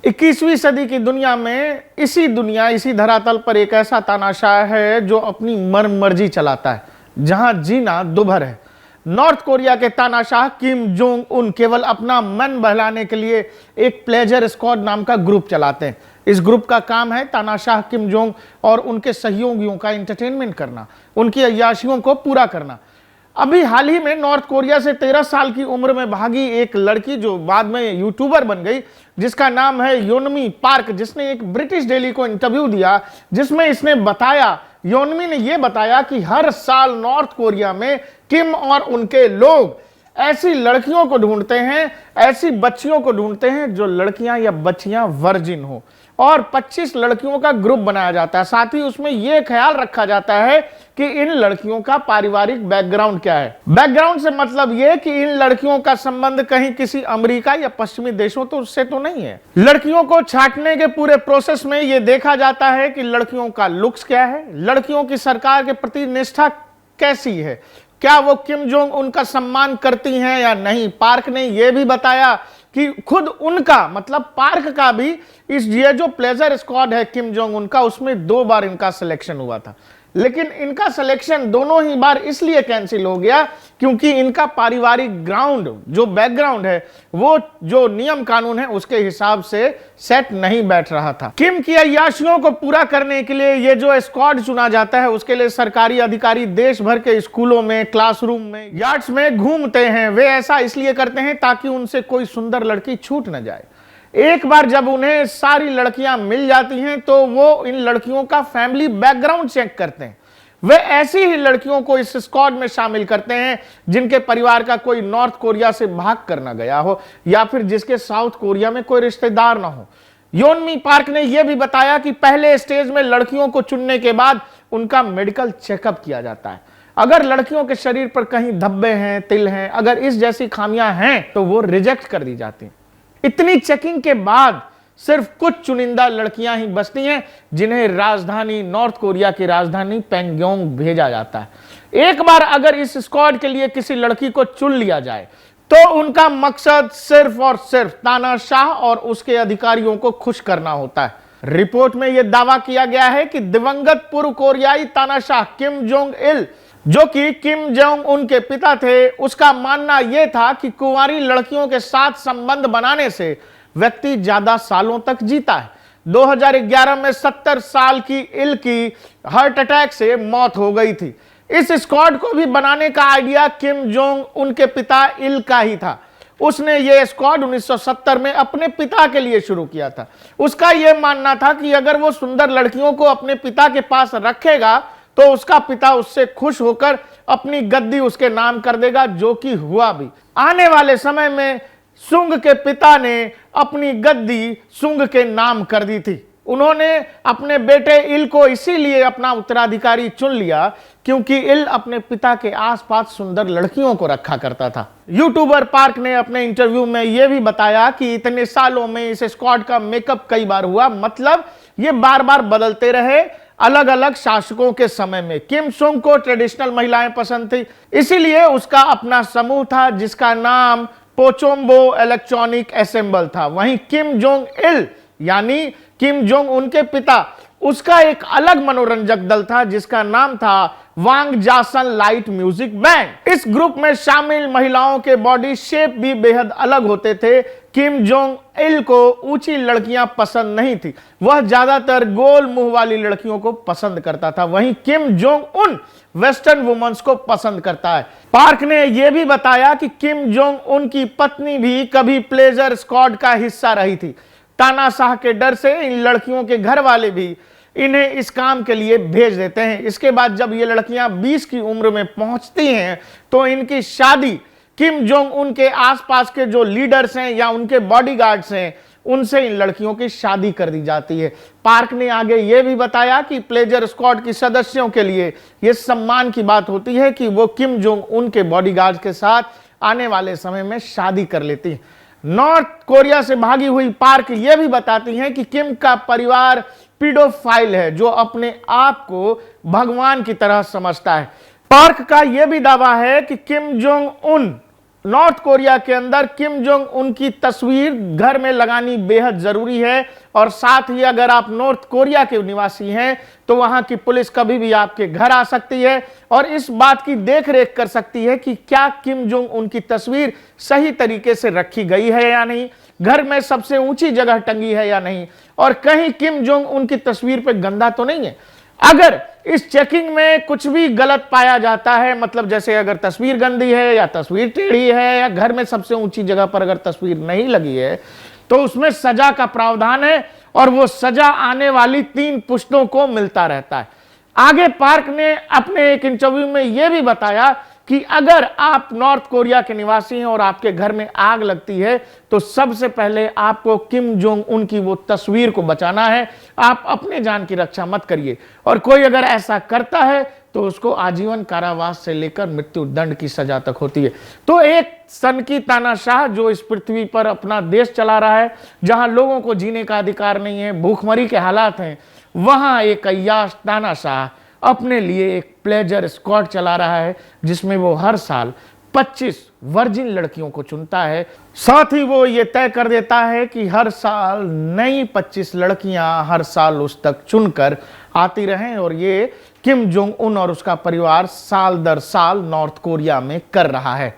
21वीं सदी की दुनिया में इसी धरातल पर एक ऐसा तानाशाह है जो अपनी मर्जी चलाता है, जहां जीना दुभर है। नॉर्थ कोरिया के तानाशाह किम जोंग उन केवल अपना मन बहलाने के लिए एक प्लेजर स्क्वाड नाम का ग्रुप चलाते हैं। इस ग्रुप का काम है तानाशाह किम जोंग और उनके सहयोगियों का एंटरटेनमेंट करना, उनकी अय्याशियों को पूरा करना। अभी हाल ही में नॉर्थ कोरिया से 13 साल की उम्र में भागी एक लड़की जो बाद में यूट्यूबर बन गई, जिसका नाम है योनमी पार्क, जिसने एक ब्रिटिश डेली को इंटरव्यू दिया, जिसमें इसने बताया, योनमी ने यह बताया कि हर साल नॉर्थ कोरिया में किम और उनके लोग ऐसी लड़कियों को ढूंढते हैं, ऐसी बच्चियों को ढूंढते हैं जो लड़कियां या बच्चियां वर्जिन हो, और 25 लड़कियों का ग्रुप बनाया जाता है। साथ ही उसमें यह ख्याल रखा जाता है कि इन लड़कियों का पारिवारिक बैकग्राउंड क्या है। बैकग्राउंड से मतलब यह कि इन लड़कियों का संबंध कहीं किसी अमेरिका या पश्चिमी देशों तो उससे तो नहीं है। लड़कियों को छांटने के पूरे प्रोसेस में यह देखा जाता है कि लड़कियों का लुक्स क्या है, लड़कियों की सरकार के प्रति निष्ठा कैसी है, क्या वो किम जोंग उनका सम्मान करती हैं या नहीं। पार्क ने यह भी बताया कि खुद उनका मतलब पार्क का भी ये जो प्लेजर स्क्वाड है किम जोंग उनका, उसमें 2 बार इनका सिलेक्शन हुआ था, लेकिन इनका सिलेक्शन दोनों ही बार इसलिए कैंसिल हो गया क्योंकि इनका पारिवारिक ग्राउंड जो बैकग्राउंड है वो जो नियम कानून है उसके हिसाब से सेट नहीं बैठ रहा था। किम की अय्याशियों को पूरा करने के लिए ये जो स्क्वाड चुना जाता है उसके लिए सरकारी अधिकारी देश भर के स्कूलों में, क्लासरूम में, यार्ड्स में घूमते हैं। वे ऐसा इसलिए करते हैं ताकि उनसे कोई सुंदर लड़की छूट न जाए। एक बार जब उन्हें सारी लड़कियां मिल जाती हैं तो वो इन लड़कियों का फैमिली बैकग्राउंड चेक करते हैं। वे ऐसी ही लड़कियों को इस स्क्वाड में शामिल करते हैं जिनके परिवार का कोई नॉर्थ कोरिया से भाग कर न गया हो या फिर जिसके साउथ कोरिया में कोई रिश्तेदार ना हो। योनमी पार्क ने यह भी बताया कि पहले स्टेज में लड़कियों को चुनने के बाद उनका मेडिकल चेकअप किया जाता है। अगर लड़कियों के शरीर पर कहीं धब्बे हैं, तिल हैं, अगर इस जैसी खामियां हैं तो वो रिजेक्ट कर दी जाती हैं। इतनी चेकिंग के बाद सिर्फ कुछ चुनिंदा लड़कियां ही बचती हैं जिन्हें राजधानी नॉर्थ कोरिया की राजधानी पेंगयोंग भेजा जाता है। एक बार अगर इस स्क्वाड के लिए किसी लड़की को चुन लिया जाए तो उनका मकसद सिर्फ और सिर्फ तानाशाह और उसके अधिकारियों को खुश करना होता है। रिपोर्ट में यह दावा किया गया है कि दिवंगत पूर्व कोरियाई तानाशाह किम जोंग इल, जो कि किम जोंग उन के पिता थे, उसका मानना यह था कि कुंवारी लड़कियों के साथ संबंध बनाने से व्यक्ति ज्यादा सालों तक जीता है। 2011 में 70 साल की इल की हार्ट अटैक से मौत हो गई थी। इस स्क्वाड को भी बनाने का आइडिया किम जोंग उनके पिता इल का ही था। उसने यह स्क्वाड 1970 में अपने पिता के लिए शुरू किया था। उसका यह मानना था कि अगर वो सुंदर लड़कियों को अपने पिता के पास रखेगा तो उसका पिता उससे खुश होकर अपनी गद्दी उसके नाम कर देगा, जो कि हुआ भी। आने वाले समय में सुंग के पिता ने अपनी गद्दी सुंग के नाम कर दी थी। उन्होंने अपने बेटे इल को इसीलिए अपना उत्तराधिकारी चुन लिया क्योंकि इल अपने पिता के आसपास सुंदर लड़कियों को रखा करता था। यूट्यूबर पार्क ने अपने इंटरव्यू में यह भी बताया कि इतने सालों में इस स्क्वाड का मेकअप कई बार हुआ, मतलब ये बार बार बदलते रहे अलग अलग शासकों के समय में। किम सुंग को ट्रेडिशनल महिलाएं पसंद थी, इसीलिए उसका अपना समूह था जिसका नाम पोचोम्बो इलेक्ट्रॉनिक असेंबल था। वहीं किम जोंग इल यानी किम जोंग उनके पिता, उसका एक अलग मनोरंजक दल था जिसका नाम था वांग जासन लाइट म्यूजिक बैंड। इस ग्रुप में शामिल महिलाओं के बॉडी शेप भी बेहद अलग होते थे। किम जोंग इल को ऊंची लड़कियां पसंद नहीं थी, वह ज्यादातर गोल मुंह वाली लड़कियों को पसंद करता था। वहीं Kim Jong Un western womens को पसंद करता है। पार्क ने यह भी बताया कि किम जोंग उन की पत्नी भी कभी प्लेजर स्क्वाड का हिस्सा रही थी। तानाशाह के डर से इन लड़कियों के घर वाले भी इन्हें इस काम के लिए भेज देते हैं। इसके बाद जब ये लड़कियां 20 की उम्र में पहुंचती हैं तो इनकी शादी किम जोंग उन के आसपास के जो लीडर्स हैं या उनके बॉडीगार्ड्स हैं उनसे इन लड़कियों की शादी कर दी जाती है। पार्क ने आगे यह भी बताया कि प्लेजर स्क्वाड की सदस्यों के लिए यह सम्मान की बात होती है कि वो किम जोंग उन के बॉडीगार्ड्स के साथ आने वाले समय में शादी कर लेती है। नॉर्थ कोरिया से भागी हुई पार्क यह भी बताती हैं कि किम का परिवार पीडोफाइल है जो अपने आप को भगवान की तरह समझता है। पार्क का यह भी दावा है कि किम जोंग उन नॉर्थ कोरिया के अंदर किम जोंग उन की तस्वीर घर में लगानी बेहद जरूरी है। और साथ ही अगर आप नॉर्थ कोरिया के निवासी हैं तो वहां की पुलिस कभी भी आपके घर आ सकती है और इस बात की देखरेख कर सकती है कि क्या किम जोंग उनकी तस्वीर सही तरीके से रखी गई है या नहीं, घर में सबसे ऊंची जगह टंगी है या नहीं, और कहीं किम जोंग उनकी तस्वीर पे गंदा तो नहीं है। अगर इस चेकिंग में कुछ भी गलत पाया जाता है, मतलब जैसे अगर तस्वीर गंदी है या तस्वीर टेढ़ी है या घर में सबसे ऊंची जगह पर अगर तस्वीर नहीं लगी है, तो उसमें सजा का प्रावधान है और वो सजा आने वाली 3 पुश्तों को मिलता रहता है। आगे पार्क ने अपने एक इंटरव्यू में यह भी बताया कि अगर आप नॉर्थ कोरिया के निवासी हैं और आपके घर में आग लगती है तो सबसे पहले आपको किम जोंग उन की वो तस्वीर को बचाना है। आप अपने जान की रक्षा मत करिए, और कोई अगर ऐसा करता है तो उसको आजीवन कारावास से लेकर मृत्यु दंड की सजा तक होती है। तो एक सनकी तानाशाह जो इस पृथ्वी पर अपना देश चला रहा है, जहां लोगों को जीने का अधिकार नहीं है, भूखमरी के हालात हैं, वहां एक अय्याश तानाशाह अपने लिए एक प्लेजर स्क्वाड चला रहा है जिसमें वो हर साल 25 वर्जिन लड़कियों को चुनता है। साथ ही वो ये तय कर देता है कि हर साल नई 25 लड़कियां हर साल उस तक चुनकर आती रहें, और ये किम जोंग उन और उसका परिवार साल दर साल नॉर्थ कोरिया में कर रहा है।